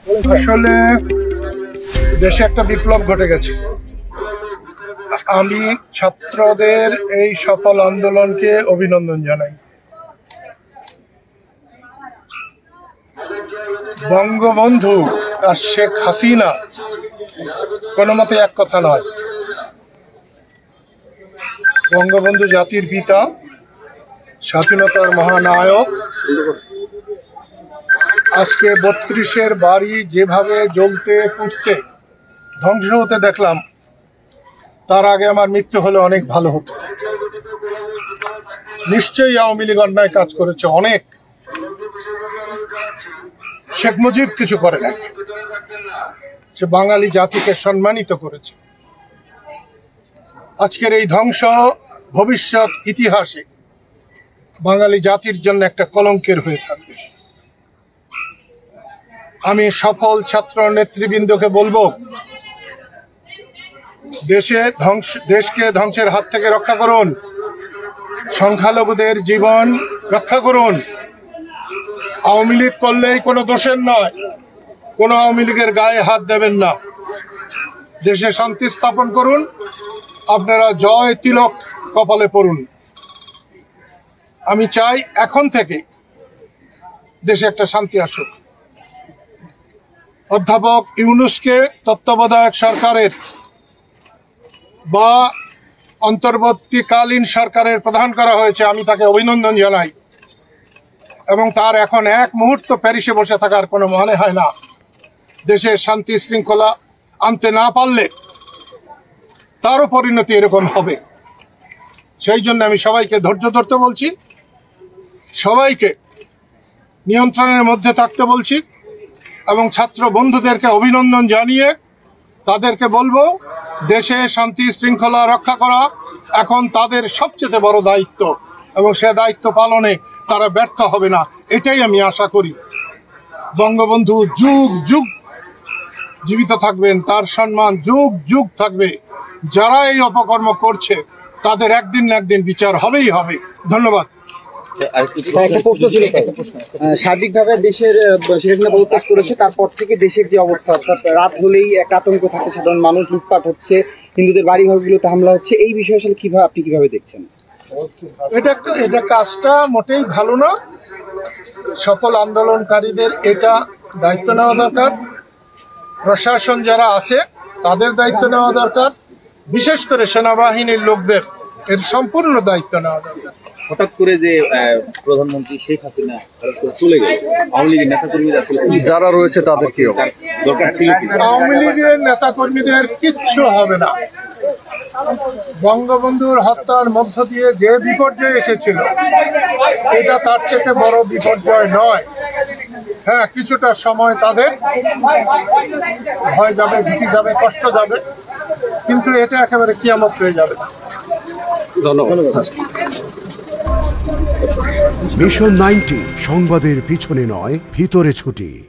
আসলে দেশে একটা বিপ্লব ঘটে গেছে। আমি ছাত্রদের এই সফল আন্দোলনকে অভিনন্দন জানাই। বঙ্গবন্ধু আর শেখ হাসিনা কোনো মতে এক কথা নয়। বঙ্গবন্ধু জাতির পিতা, স্বাধীনতার মহানায়ক। আজকে ৩২-এর বাড়ি যেভাবে জ্বলতে পুড়তে ধ্বংস হতে দেখলাম, তার আগে আমার মৃত্যু হলে অনেক ভালো হতো। নিশ্চয়ই আওয়ামী লীগ অন্যায় কাজ করেছে অনেক। শেখ মুজিব কিছু করে নাই, সে বাঙালি জাতিকে সম্মানিত করেছে। আজকের এই ধ্বংস ভবিষ্যৎ ইতিহাসে বাঙালি জাতির জন্য একটা কলঙ্কের হয়ে থাকবে। আমি সফল ছাত্র নেতৃবৃন্দকে বলবো, দেশকে ধ্বংসের হাত থেকে রক্ষা করুন, সংখ্যালঘুদের জীবন রক্ষা করুন। আওয়ামী লীগ করলেই কোনো দোষের নয়, কোনো আওয়ামী লীগের গায়ে হাত দেবেন না। দেশে শান্তি স্থাপন করুন, আপনারা জয় তিলক কপালে পড়ুন। আমি চাই এখন থেকে দেশে একটা শান্তি আসুক। অধ্যাপক ইউনূসকে তত্ত্বাবধায়ক সরকারের বা অন্তর্বর্তীকালীন সরকারের প্রধান করা হয়েছে, আমি তাকে অভিনন্দন জানাই। এবং তার এখন এক মুহূর্ত প্যারিসে বসে থাকার কোনো মানে হয় না। দেশে শান্তি শৃঙ্খলা আনতে না পারলে তারও পরিণতি এরকম হবে। সেই জন্য আমি সবাইকে ধৈর্য ধরতে বলছি, সবাইকে নিয়ন্ত্রণের মধ্যে থাকতে বলছি, এবং ছাত্র বন্ধুদেরকে অভিনন্দন জানিয়ে তাদেরকে বলবো, দেশে শান্তি শৃঙ্খলা রক্ষা করা এখন তাদের সবচেয়ে বড় দায়িত্ব, এবং সে দায়িত্ব পালনে তারা ব্যর্থ হবে না, এটাই আমি আশা করি। বঙ্গবন্ধু যুগ যুগ জীবিত থাকবেন, তার সম্মান যুগ যুগ থাকবে। যারা এই অপকর্ম করছে তাদের একদিন না একদিন বিচার হবেই হবে। ধন্যবাদ। একটা প্রশ্ন ছিল, সার্বিকভাবে দেশের শেখ হাসিনা পদত্যাগ করেছে, তারপর থেকে দেশের যে অবস্থা, অর্থাৎ রাত হলেই একটা আতঙ্ক থাকছে, সাধারণ মানুষ লুটপাট হচ্ছে, হিন্দুদের বাড়িঘরগুলোতে হামলা হচ্ছে, এই বিষয়ে আসলে আপনি কিভাবে দেখছেন? এটা কাজটা মোটেই ভালো না। সকল আন্দোলনকারীদের এটা দায়িত্ব নেওয়া দরকার। প্রশাসন যারা আছে তাদের দায়িত্ব নেওয়া দরকার, বিশেষ করে সেনাবাহিনীর লোকদের এর সম্পূর্ণ দায়িত্ব নেওয়া দরকার। হঠাৎ করে যে প্রধানমন্ত্রী শেখ হাসিনা চলে গেল, আওয়ামী লীগের নেতাকর্মীরা যারা রয়েছে তাদের কি দরকার ছিল? আওয়ামী লীগের নেতাকর্মীদের কিচ্ছু হবে না। বঙ্গবন্ধুর হত্যার মধ্য দিয়ে যে বিপর্যয় এসেছিল, এটা তার চেয়ে বড় বিপর্যয় নয়। হ্যাঁ, কিছুটা সময় তাদের ভয় যাবে, ভীতি যাবে, কষ্ট যাবে, কিন্তু এটা একেবারে কিয়ামত হয়ে যাবে না। ধন্যবাদ। মিশন 90 সংবাদের পিছনে নয়, ভিতরে ছুটি।